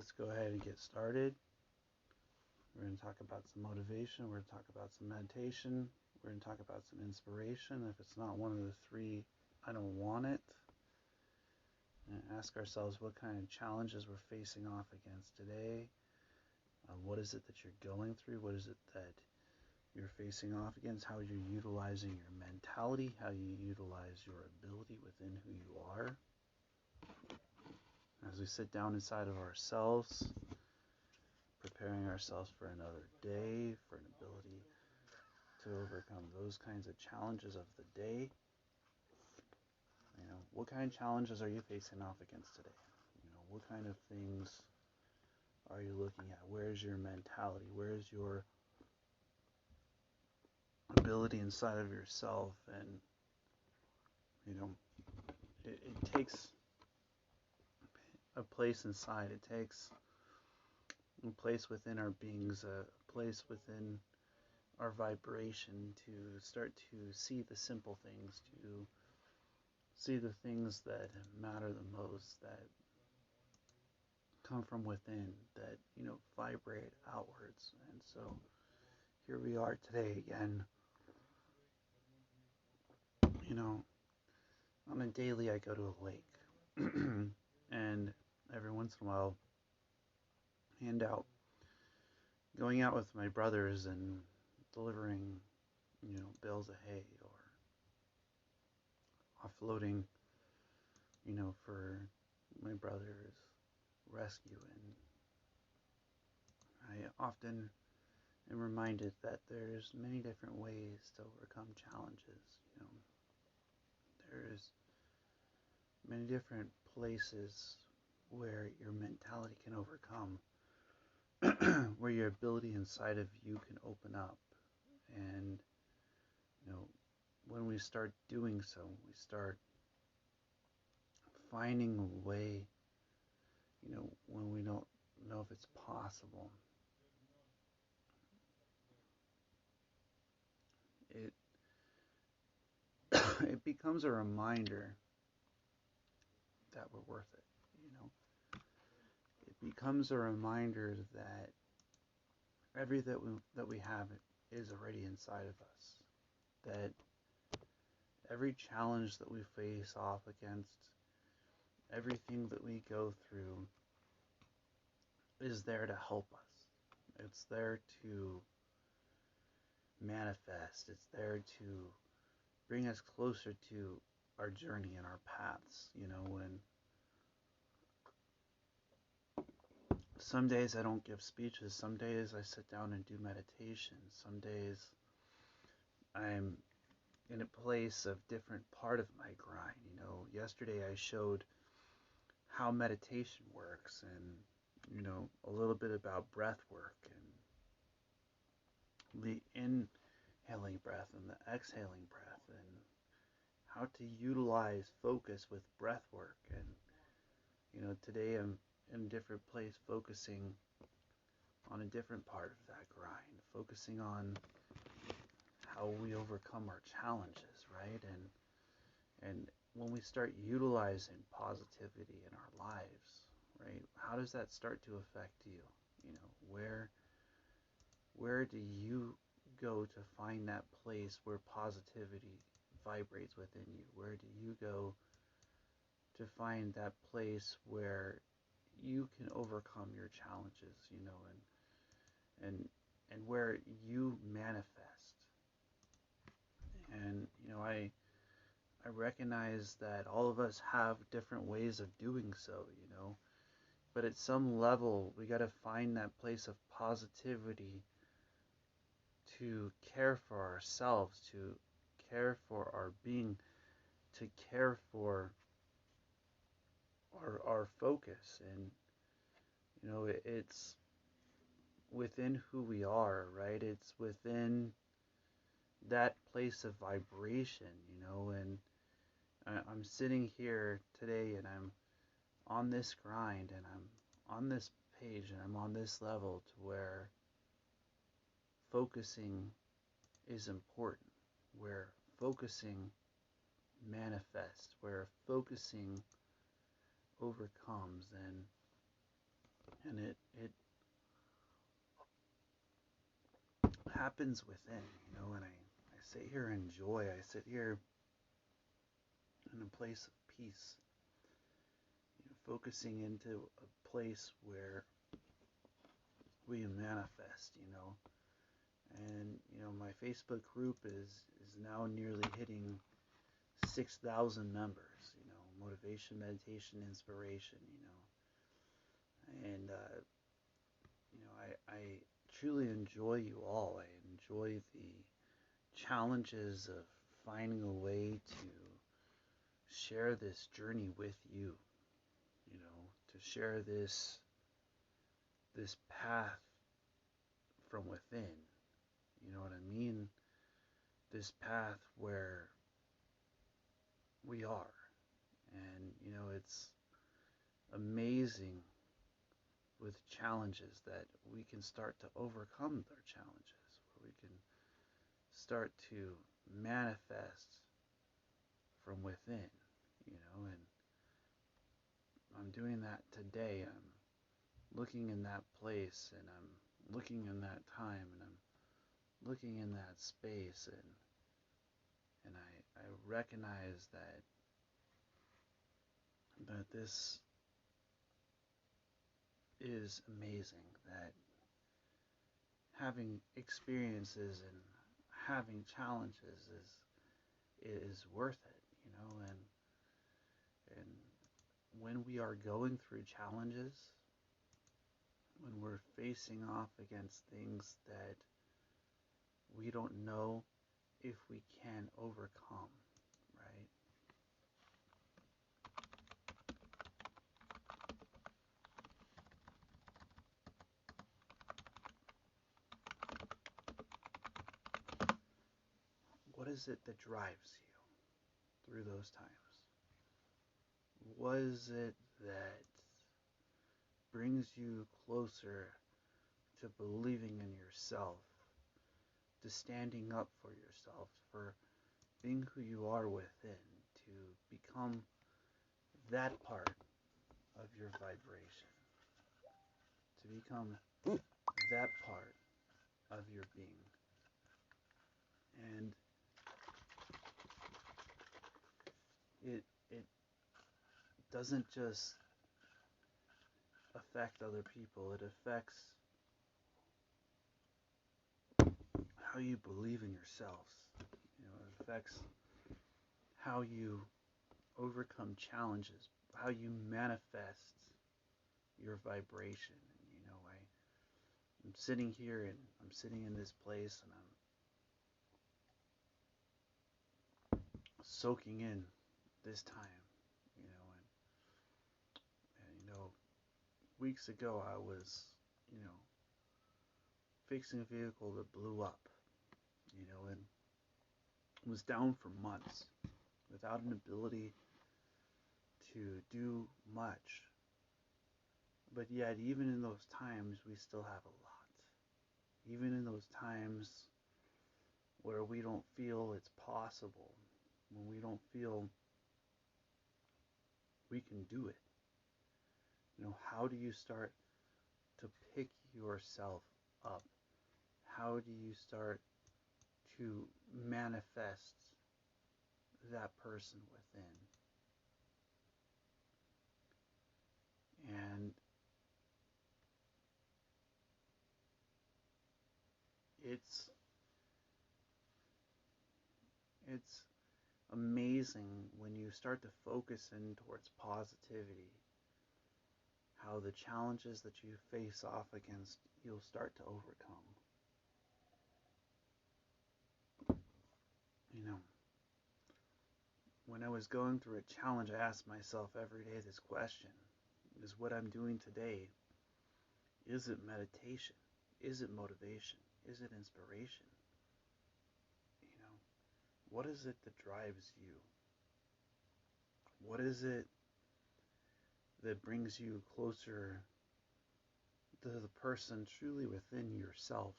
let's go ahead and get started. We're going to talk about some motivation. We're going to talk about some meditation. We're going to talk about some inspiration. If it's not one of the three, I don't want it. And ask ourselves what kind of challenges we're facing off against today. What is it that you're going through? What is it that you're facing off against? How you're utilizing your mentality, how you utilize your ability within who you are. As we sit down inside of ourselves, preparing ourselves for another day, for an ability to overcome those kinds of challenges of the day. What kind of challenges are you facing off against today? What kind of things are you looking at? Where's your mentality? Where's your ability inside of yourself? And it takes a place inside. It takes a place within our beings, a place within our vibration to start to see the simple things, to see the things that matter the most, that come from within, that vibrate outwards. And so here we are today again. On a daily I go to a lake and every once in a while going out with my brothers and delivering bales of hay or offloading for my brother's rescue. And I often am reminded that there's many different ways to overcome challenges. There's many different places where your mentality can overcome, where your ability inside of you can open up. And when we start doing so, we start finding a way, when we don't know if it's possible, it becomes a reminder that we're worth it. It becomes a reminder that everything that we have is already inside of us. That every challenge that we face off against, everything that we go through is there to help us. It's there to manifest. It's there to bring us closer to our journey and our paths. When some days I don't give speeches, some days I sit down and do meditation, some days I'm in a place of different part of my grind. Yesterday I showed how meditation works and a little bit about breath work and the inhaling breath and the exhaling breath and how to utilize focus with breath work. And today I'm in a different place, focusing on a different part of that grind, focusing on how we overcome our challenges, right? And when we start utilizing positivity in our lives, right, how does that start to affect you? Where do you go to find that place where positivity vibrates within you? Where do you go to find that place where you can overcome your challenges, and where you manifest? And I recognize that all of us have different ways of doing so, but at some level we got to find that place of positivity to care for ourselves, to care for our being, to care for our focus. And it's within who we are, right? It's within that place of vibration, and I'm sitting here today and I'm on this grind and I'm on this page and I'm on this level to where focusing is important, where focusing manifests, where focusing overcomes. And And it happens within, and I sit here in joy. I sit here in a place of peace, focusing into a place where we manifest, and my Facebook group is now nearly hitting 6,000 members, motivation, meditation, inspiration, and I truly enjoy you all. I enjoy the challenges of finding a way to share this journey with you, to share this path from within. You know what I mean? This path where we are. And, it's amazing with challenges that we can start to overcome their challenges, where we can start to manifest from within, and I'm doing that today. I'm looking in that place, and I'm looking in that time, and I'm looking in that space, and I recognize that this is amazing, that having experiences and having challenges is worth it, and when we are going through challenges, when we're facing off against things that we don't know if we can overcome, right? What is it that drives you through those times? What is it that brings you closer to believing in yourself, to standing up for yourself, for being who you are within, to become that part of your vibration, to become that part of your being? And it doesn't just affect other people, it affects how you believe in yourselves. It affects how you overcome challenges, how you manifest your vibration. And, I'm sitting here, and I'm sitting in this place, and I'm soaking in this time, and weeks ago I was, fixing a vehicle that blew up, and was down for months without an ability to do much. But yet, even in those times, we still have a lot. Even in those times where we don't feel it's possible, when we don't feel we can do it, how do you start to pick yourself up? How do you start to manifest that person within? And it's amazing when you start to focus in towards positivity, how the challenges that you face off against, you'll start to overcome. When I was going through a challenge, I asked myself every day this question: is what I'm doing today, is it meditation? Is it motivation? Is it inspiration? What is it that drives you? What is it that brings you closer to the person truly within yourselves,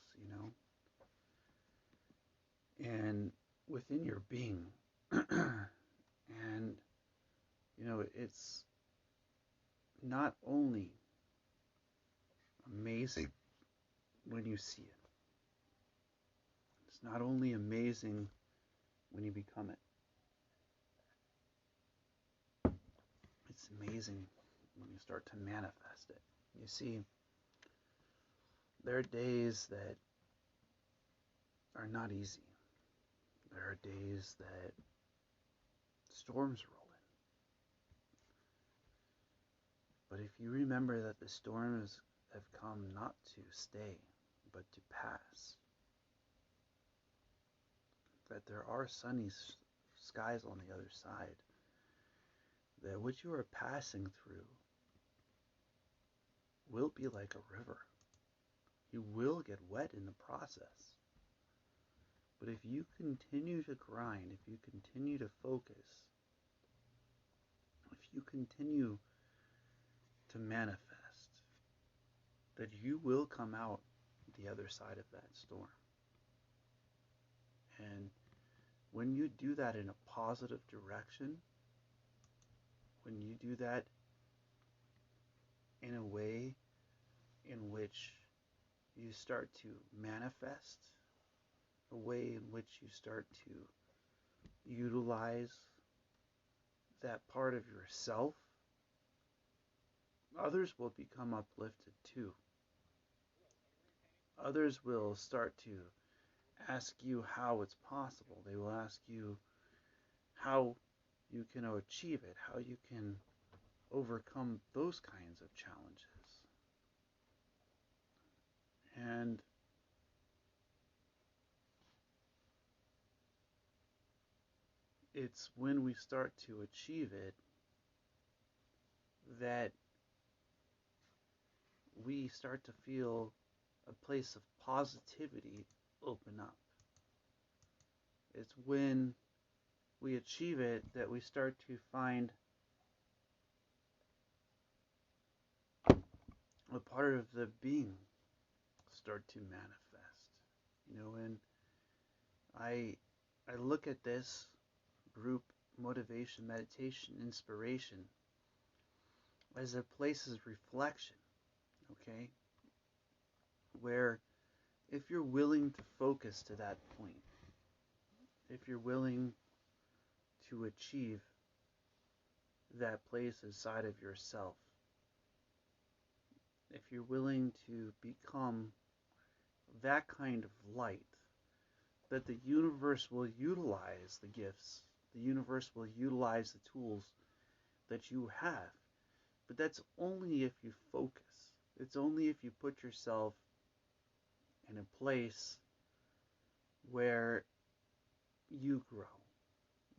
and within your being? And, it's not only amazing when you see it. It's not only amazing when you become it, it's amazing when you start to manifest it. You see, there are days that are not easy. There are days that storms roll in. But if you remember that the storms have come not to stay, but to pass, that there are sunny skies on the other side, that what you are passing through will be like a river. You will get wet in the process. But if you continue to grind, if you continue to focus, if you continue to manifest, that you will come out the other side of that storm. And when you do that in a positive direction, when you do that in a way in which you start to manifest, a way in which you start to utilize that part of yourself, others will become uplifted too. Others will start to ask you how it's possible. They will ask you how you can achieve it, how you can overcome those kinds of challenges. And it's when we start to achieve it that we start to feel a place of positivity open up. It's when we achieve it that we start to find a part of the being start to manifest. And I look at this group motivation, meditation, inspiration as a place of reflection, okay? Where if you're willing to focus to that point, if you're willing to achieve that place inside of yourself, if you're willing to become that kind of light, that the universe will utilize the gifts, the universe will utilize the tools that you have. But that's only if you focus. It's only if you put yourself in a place where you grow,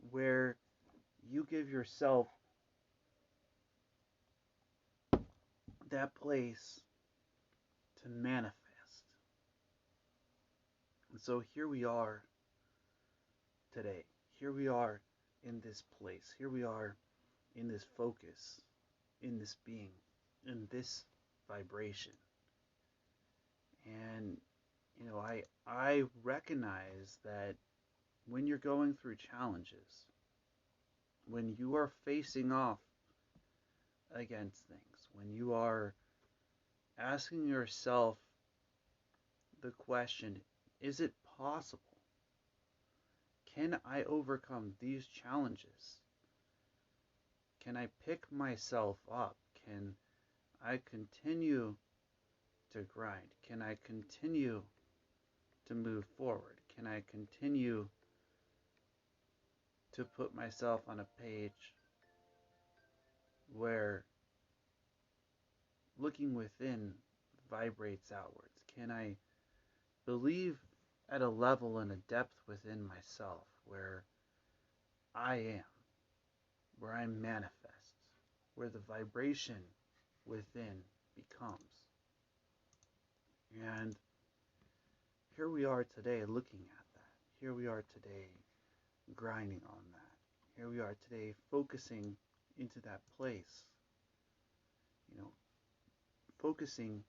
where you give yourself that place to manifest. And so here we are today. Here we are in this place. Here we are in this focus, in this being, in this vibration. And I recognize that when you're going through challenges, when you are facing off against things, when you are asking yourself the question, is it possible? Can I overcome these challenges? Can I pick myself up? Can I continue to grind? Can I continue to move forward? Can I continue to put myself on a page where looking within vibrates outwards? Can I believe at a level and a depth within myself where I am, where I manifest, where the vibration within becomes? And here we are today looking at that. Here we are today grinding on that. Here we are today focusing into that place, focusing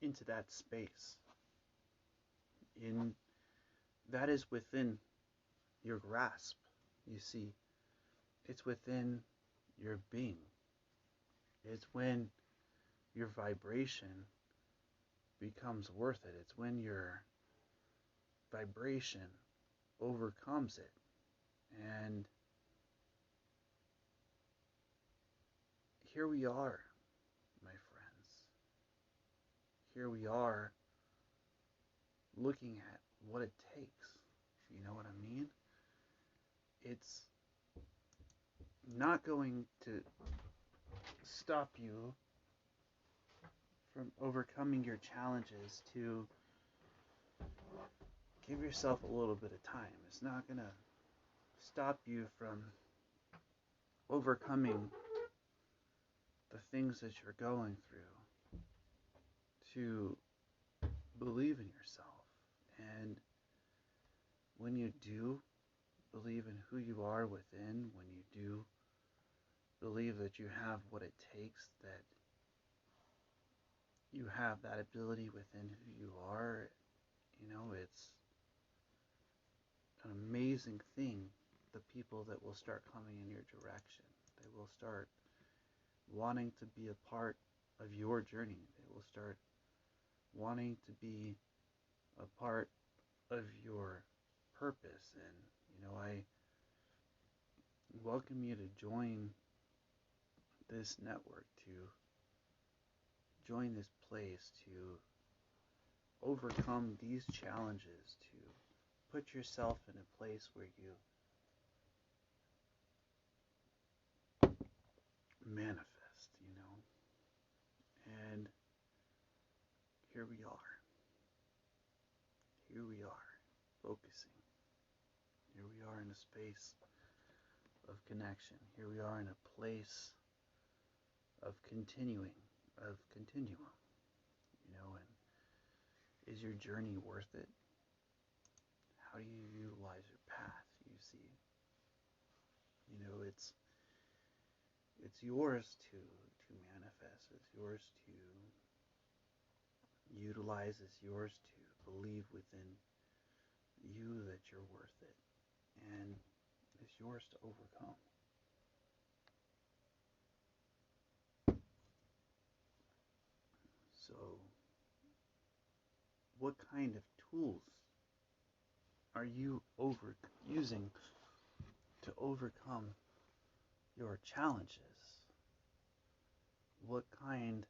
into that space. That is within your grasp. You see, it's within your being. It's when your vibration becomes worth it. It's when your vibration overcomes it. And here we are, my friends. Here we are looking at what it takes. You know what I mean? It's not going to stop you from overcoming your challenges to give yourself a little bit of time. It's not going to stop you from overcoming the things that you're going through to believe in yourself. And when you do believe in who you are within, when you do believe that you have what it takes, that you have that ability within who you are, you know, it's an amazing thing, the people that will start coming in your direction. They will start wanting to be a part of your journey. They will start wanting to be a part of your purpose. And, you know, I welcome you to join this network, to join this place, to overcome these challenges, to put yourself in a place where you manifest, you know. And here we are. Here we are, focusing. Here we are in a space of connection. Here we are in a place of continuum, you know. And is your journey worth it? How do you utilize your path, you see? You know, it's yours to manifest. It's yours to utilize. It's yours to believe within you that you're worth it. And it's yours to overcome. So, what kind of tools are you using to overcome your challenges? What kind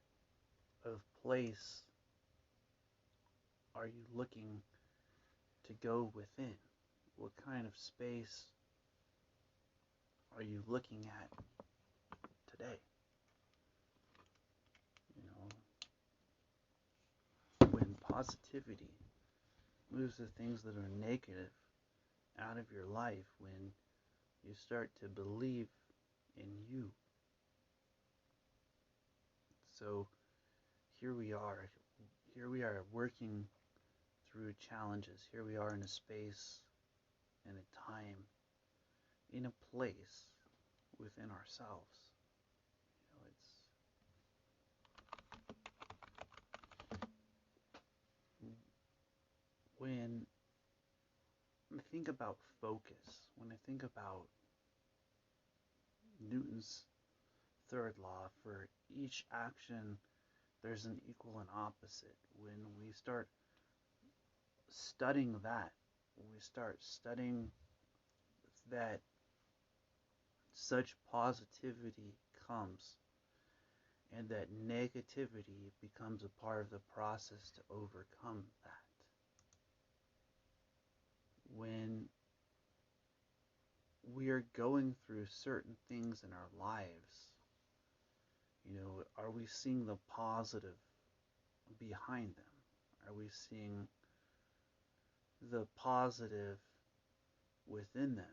of place are you looking to go within? What kind of space are you looking at today? You know, when positivity moves the things that are negative out of your life, when you start to believe in you. So here we are. Here we are working through challenges. Here we are in a space, in a time, in a place within ourselves. You know, it's when I think about focus, when I think about Newton's third law, for each action there's an equal and opposite. When we start studying that, when we start studying that such positivity comes and that negativity becomes a part of the process to overcome that. When we are going through certain things in our lives, you know, are we seeing the positive behind them? Are we seeing the positive within them?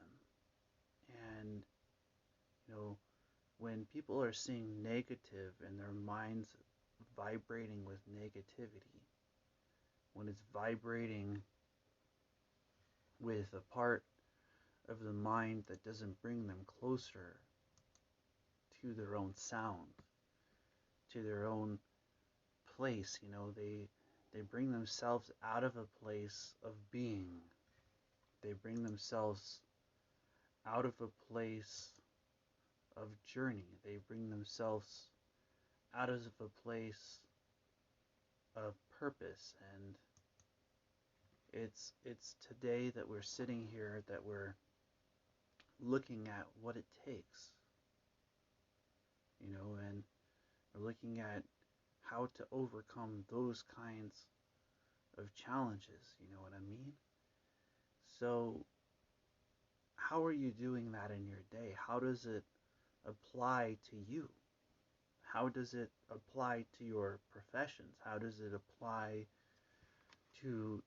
And, you know, when people are seeing negative and their minds vibrating with negativity, when it's vibrating with a part of the mind that doesn't bring them closer to their own sound, to their own place, you know, they bring themselves out of a place of being. They bring themselves out of a place of journey. They bring themselves out of a place of purpose, and it's today that we're sitting here, that we're looking at what it takes, and we're looking at how to overcome those kinds of challenges, you know what I mean? So, how are you doing that in your day? How does it apply to you? How does it apply to your professions? How does it apply to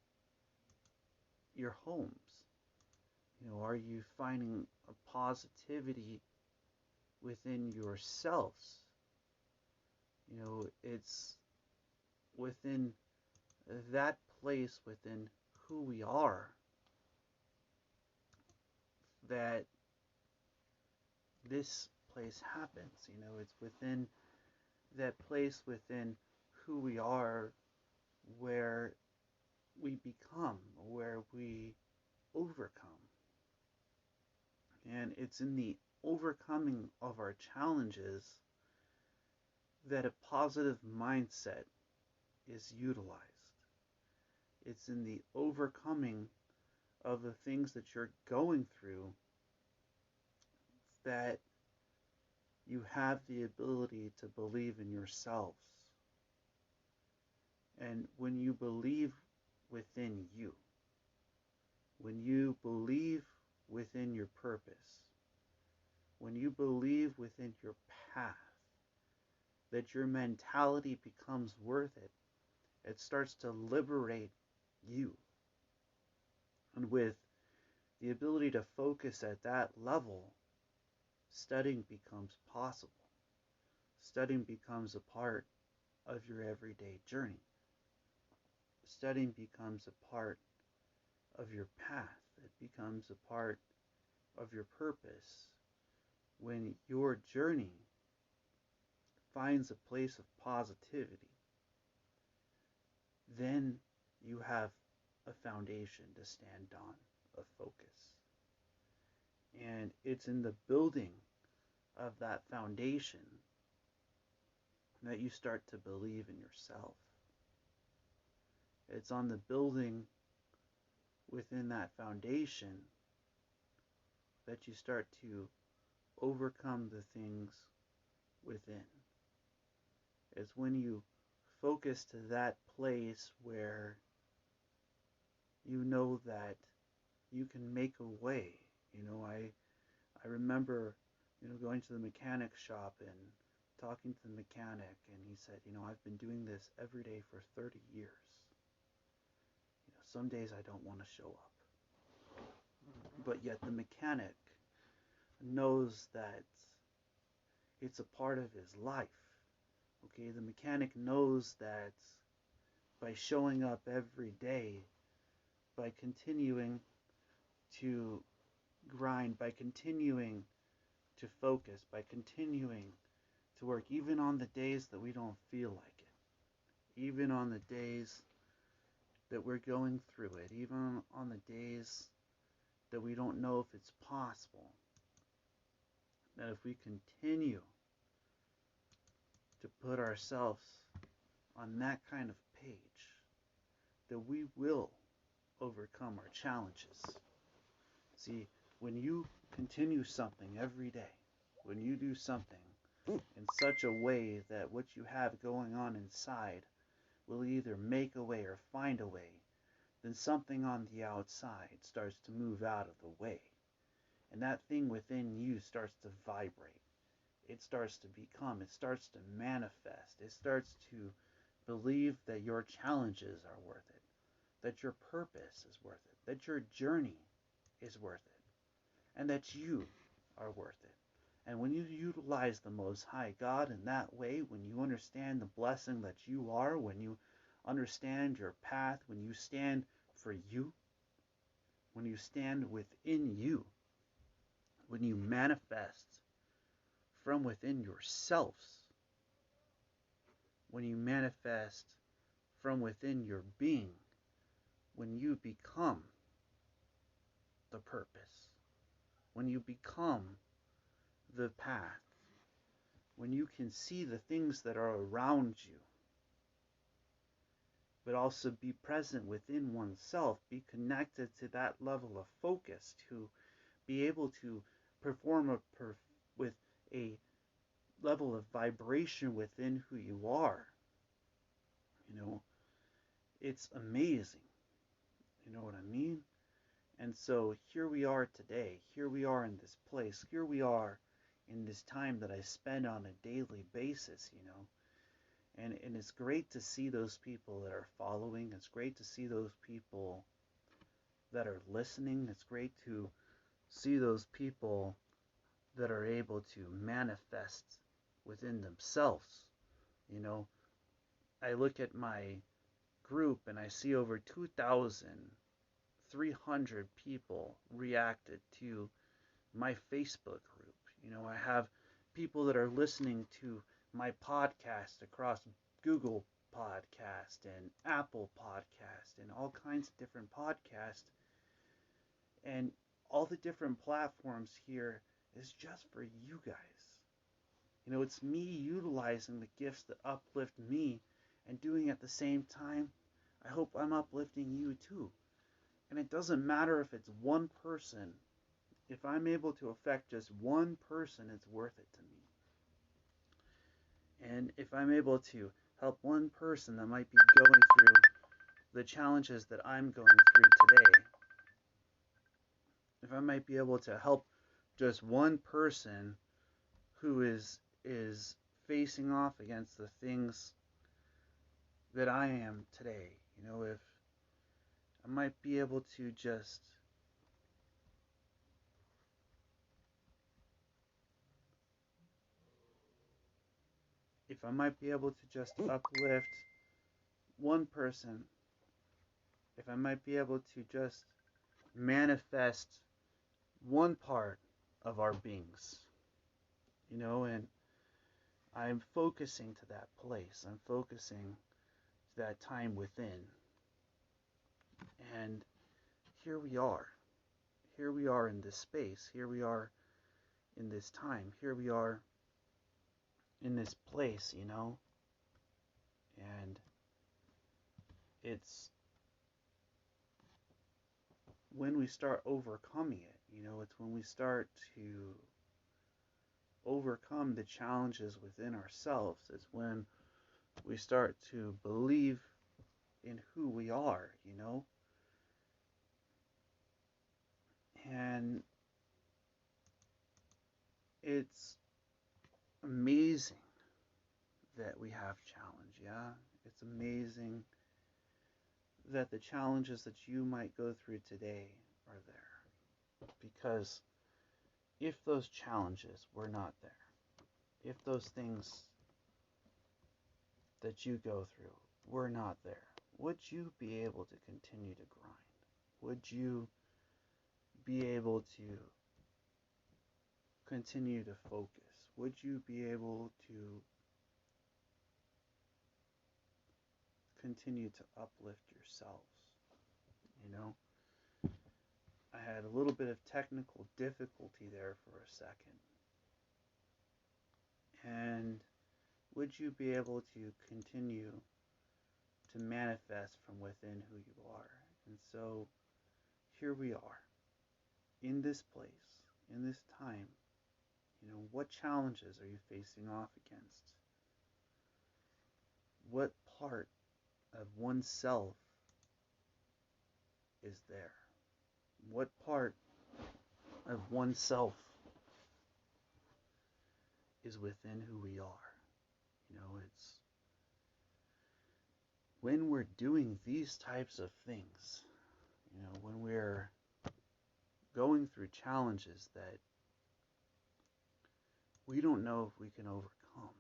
your homes? Are you finding a positivity within yourselves? It's within that place, within who we are, that this place happens. It's within that place within who we are where we become, where we overcome. And it's in the overcoming of our challenges that a positive mindset is utilized. It's in the overcoming of the things that you're going through that you have the ability to believe in yourselves. And when you believe within you, when you believe within your purpose, when you believe within your path, that your mentality becomes worth it, it starts to liberate you. And with the ability to focus at that level, studying becomes possible. Studying becomes a part of your everyday journey. Studying becomes a part of your path. It becomes a part of your purpose. When your journey finds a place of positivity, then you have a foundation to stand on of focus. And it's in the building of that foundation that you start to believe in yourself. It's on the building within that foundation that you start to overcome the things within. It's when you focus to that place where you know that you can make a way. I remember, going to the mechanic shop and talking to the mechanic, and he said, I've been doing this every day for 30 years. Some days I don't want to show up. But yet the mechanic knows that it's a part of his life. Okay, the mechanic knows that by showing up every day, by continuing to grind, by continuing to focus, by continuing to work, even on the days that we don't feel like it, even on the days that we're going through it, even on the days that we don't know if it's possible, that if we continue to put ourselves on that kind of page, that we will overcome our challenges. See, when you continue something every day, when you do something in such a way that what you have going on inside will either make a way or find a way, then something on the outside starts to move out of the way. And that thing within you starts to vibrate. It starts to become, it starts to manifest. It starts to believe that your challenges are worth it, that your purpose is worth it, that your journey is worth it, and that you are worth it. And when you utilize the Most High God in that way, when you understand the blessing that you are, when you understand your path, when you stand for you, when you stand within you, when you manifest from within yourselves, when you manifest from within your being, when you become the purpose, when you become the path, when you can see the things that are around you but also be present within oneself, be connected to that level of focus, to be able to perform with a level of vibration within who you are. You know, it's amazing. You know what I mean? And so here we are today. Here we are in this place. Here we are in this time that I spend on a daily basis, you know. And it's great to see those people that are following. It's great to see those people that are listening. It's great to see those people that are able to manifest within themselves. You know, I look at my group and I see over 2,300 people reacted to my Facebook group. You know, I have people that are listening to my podcast across Google Podcast and Apple Podcast and all kinds of different podcasts. And all the different platforms here is just for you guys. You know, it's me utilizing the gifts that uplift me and doing at the same time, I hope I'm uplifting you too. And it doesn't matter if it's one person. If I'm able to affect just one person, it's worth it to me. And if I'm able to help one person that might be going through the challenges that I'm going through today, if I might be able to help just one person who is facing off against the things that I am today, you know, if I might be able to just uplift one person, if I might be able to just manifest one part of our beings, you know, and I'm focusing to that place. I'm focusing to that time within. And here we are. Here we are in this space. Here we are in this time. Here we are in this place, you know. And it's when we start overcoming it, you know, it's when we start to overcome the challenges within ourselves. It's when we start to believe in who we are, you know. And it's amazing that we have challenge, yeah? It's amazing that the challenges that you might go through today are there. Because if those challenges were not there, if those things that you go through were not there, would you be able to continue to grind? Would you be able to continue to focus? Would you be able to continue to uplift yourselves? You know, I had a little bit of technical difficulty there for a second. And would you be able to continue to manifest from within who you are? And so here we are in this place, in this time. You know, what challenges are you facing off against? What part of oneself is there? What part of oneself is within who we are? You know, it's when we're doing these types of things, you know, when we're going through challenges that we don't know if we can overcome,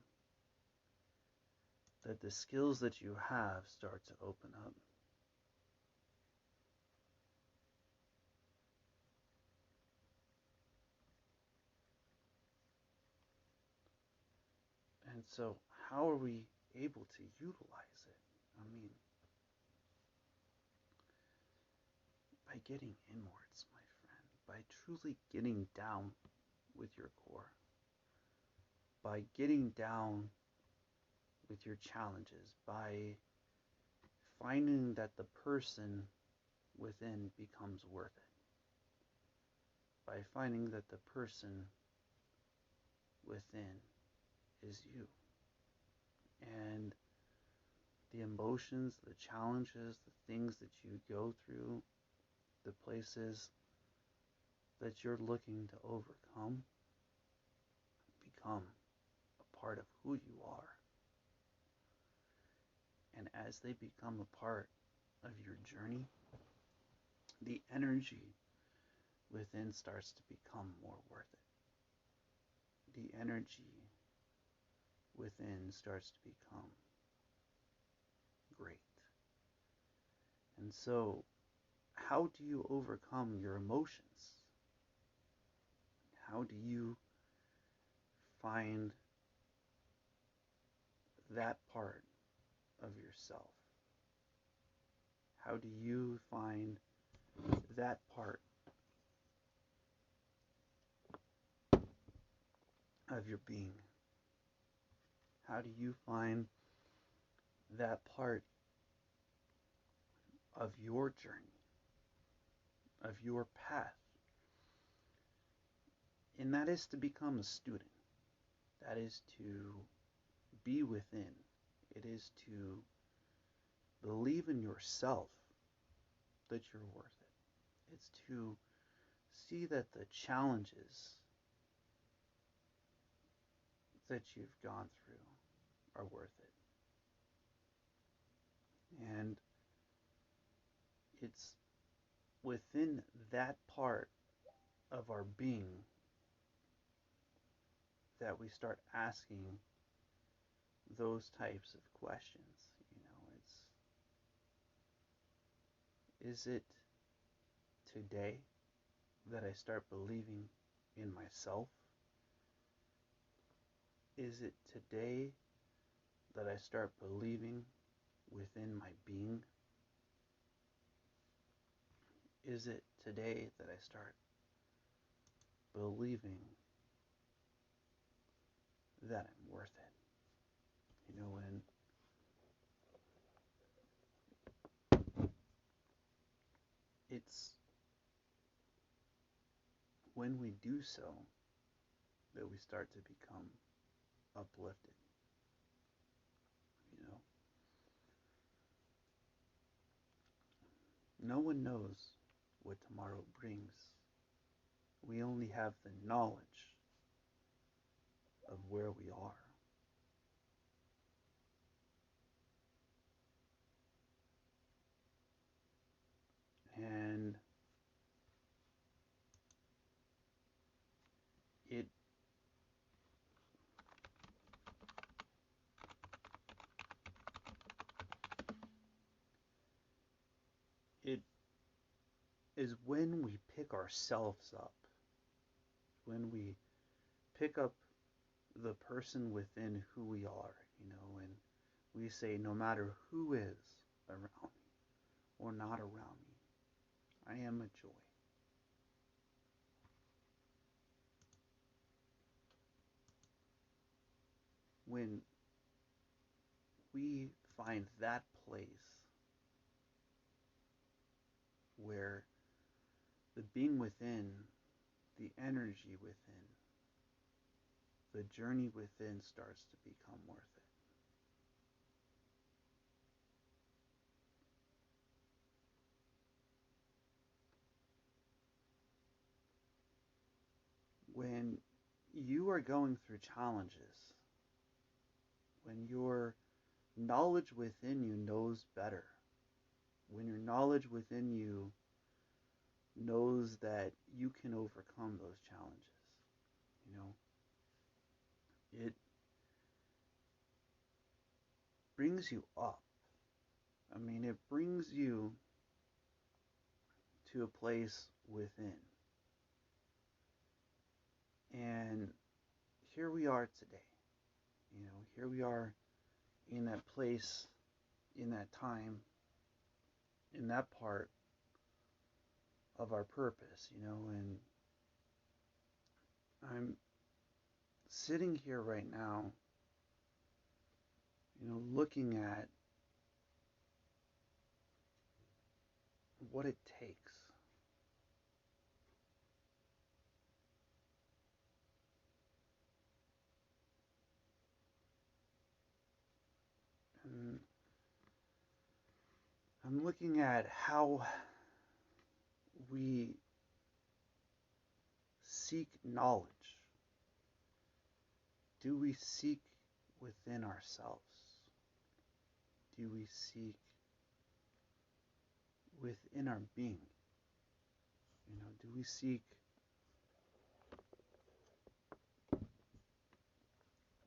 that the skills that you have start to open up. And so, how are we able to utilize it? I mean, by getting inwards, my friend, by truly getting down with your core, by getting down with your challenges, by finding that the person within becomes worth it. By finding that the person within is you. And the emotions, the challenges, the things that you go through, the places that you're looking to overcome become a part of who you are. And as they become a part of your journey, the energy within starts to become more worth it. The energy within starts to become great. And so, how do you overcome your emotions? How do you find that part of yourself? How do you find that part of your being? How do you find that part of your journey, of your path? And that is to become a student. That is to be within. It is to believe in yourself that you're worth it. It's to see that the challenges that you've gone through are worth it. And it's within that part of our being that we start asking those types of questions. Is it today that I start believing in myself? Is it today that I start believing within my being? Is it today that I start believing that I'm worth it? And it's when we do so that we start to become uplifted. No one knows what tomorrow brings. We only have the knowledge of where we are. And it is when we pick ourselves up, when we pick up the person within who we are, and we say, no matter who is around me or not around me, I am a joy. When we find that place where the being within, the energy within, the journey within starts to become worth it. When you are going through challenges, when your knowledge within you knows better, when your knowledge within you knows that you can overcome those challenges, it brings you up. It brings you to a place within. And here we are today. Here we are in that place, in that time, in that part of our purpose, and I'm sitting here right now, looking at what it takes. And I'm looking at how we seek knowledge. Do we seek within ourselves? Do we seek within our being? Do we seek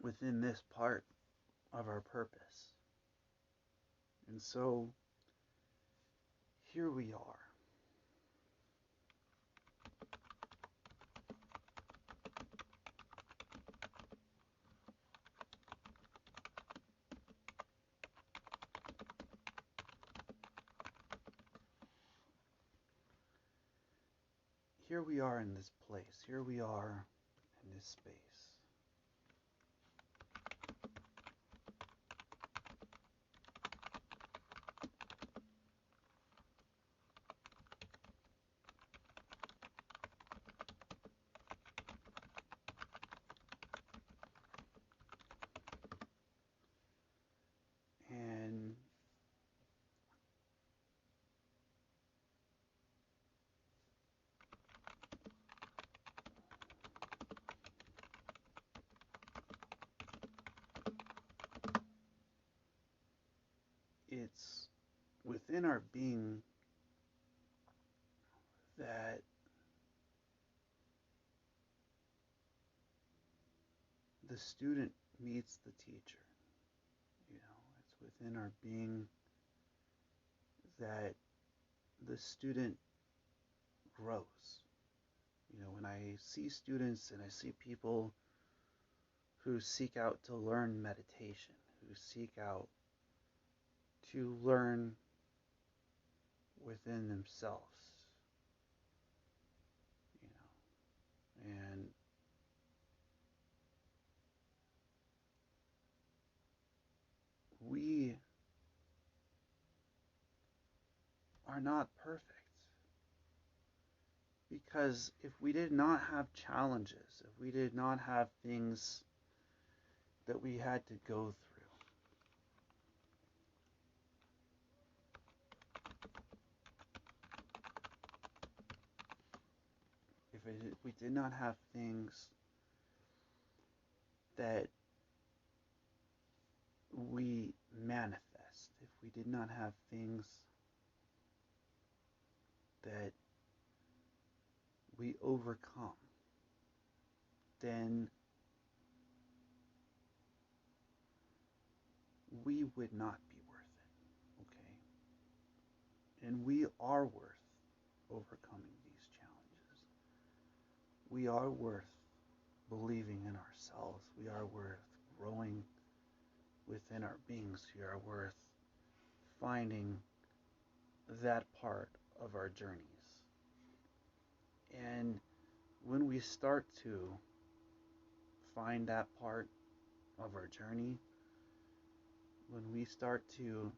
within this part of our purpose? And so here we are. Here we are in this place. Here we are in this space. And it's within our being that the student meets the teacher. It's within our being that the student grows. When I see students and I see people who seek out to learn meditation, who seek out to learn within themselves, and we are not perfect. Because if we did not have challenges, if we did not have things that we had to go through, if we did not have things that we manifest, if we did not have things that we overcome, then we would not be worth it, okay? And we are worth overcoming these challenges. We are worth believing in ourselves. We are worth growing within our beings. We are worth finding that part of our journeys. And when we start to find that part of our journey, when we start to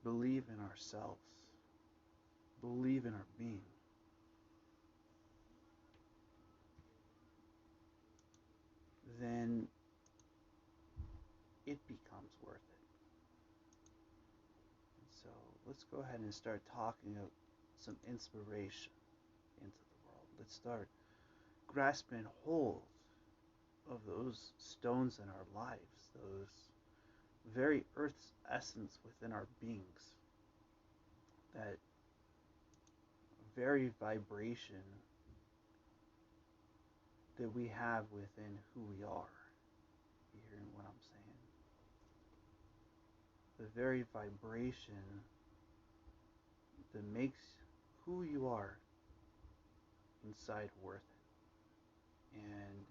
believe in ourselves, believe in our being, then it becomes worth it. And so let's go ahead and start talking about some inspiration into the world. Let's start grasping hold of those stones in our lives, those very earth's essence within our beings, that very vibration that we have within who we are. You hearing what I'm saying? The very vibration that makes who you are inside worth it. And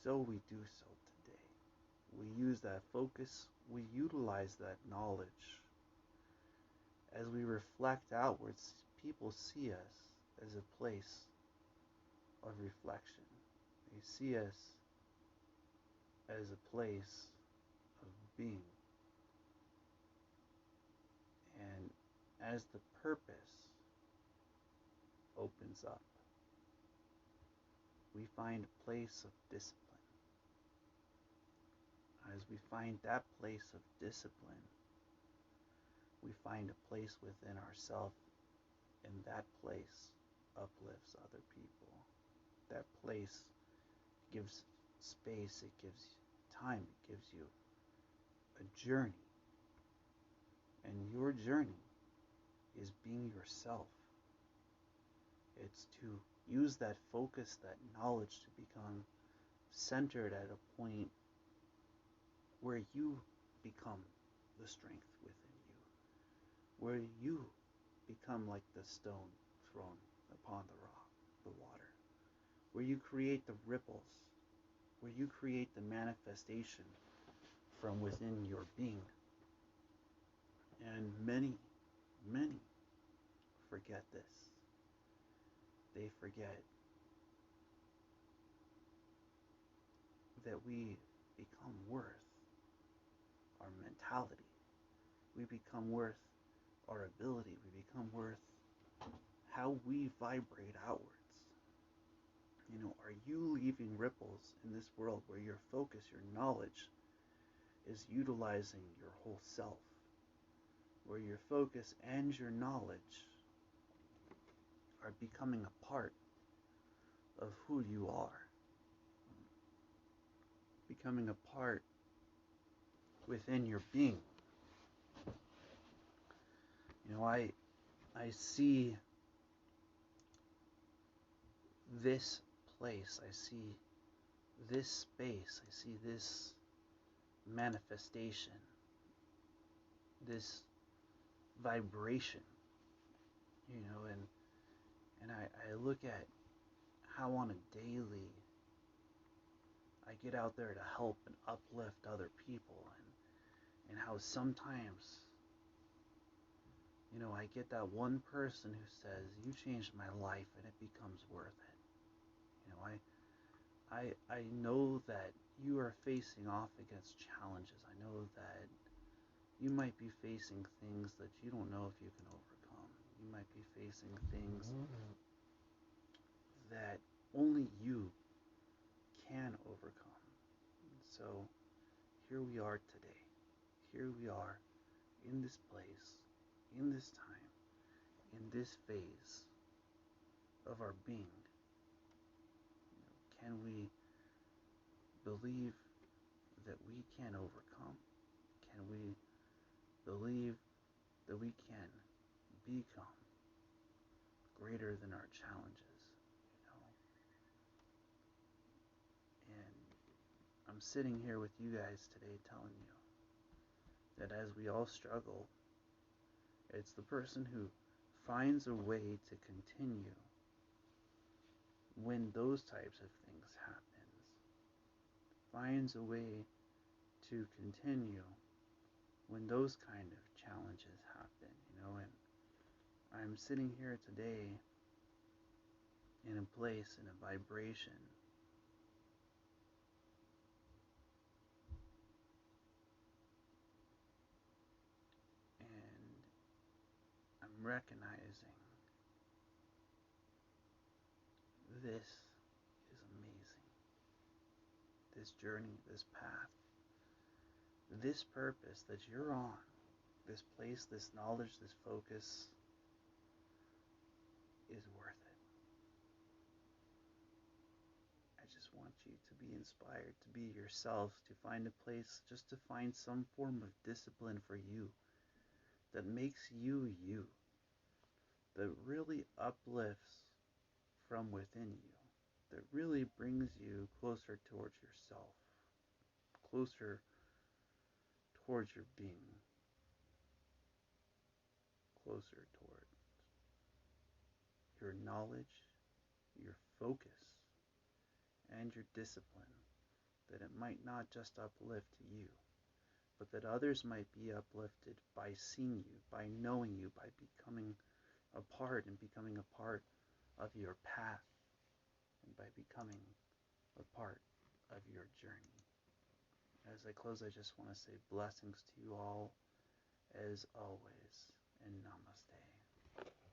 so we do so today. We use that focus, we utilize that knowledge. As we reflect outwards, people see us as a place of reflection. They see us as a place of being. And as the purpose opens up, we find a place of discipline. As we find that place of discipline, we find a place within ourselves, and that place uplifts other people. That place gives space, it gives time, it gives you a journey. And your journey is being yourself. It's to use that focus, that knowledge to become centered at a point where you become the strength within you, where you become like the stone thrown upon the rock, the water, where you create the ripples, where you create the manifestation from within your being. And many forget this. They forget that we become worth our mentality. We become worth our ability. We become worth how we vibrate outwards. Are you leaving ripples in this world where your focus, your knowledge is utilizing your whole self? Where your focus and your knowledge are becoming a part of who you are, becoming a part within your being. I see this place, I see this space, I see this manifestation, this vibration, and I look at how on a daily I get out there to help and uplift other people, and how sometimes I get that one person who says, "You changed my life," and it becomes worth it. I know that you are facing off against challenges. I know that you might be facing things that you don't know if you can overcome. You might be facing things that only you can overcome. And so here we are today. Here we are in this place, in this time, in this phase of our being. Can we believe that we can overcome? Can we believe that we can become greater than our challenges? And I'm sitting here with you guys today telling you that as we all struggle, it's the person who finds a way to continue when those types of things happen, finds a way to continue when those kind of challenges happen, and I'm sitting here today in a place, in a vibration and I'm recognizing this is amazing. This journey, this path, this purpose that you're on, this place, this knowledge, this focus is worth it. I just want you to be inspired, to be yourself, to find a place, just to find some form of discipline for you that makes you you, that really uplifts from within you, that really brings you closer towards yourself, closer towards your being, closer towards your knowledge, your focus, and your discipline. might not just uplift you, but that others might be uplifted by seeing you, by knowing you, by becoming a part of your path, and by becoming a part of your journey. As I close, I just want to say blessings to you all, as always, and namaste.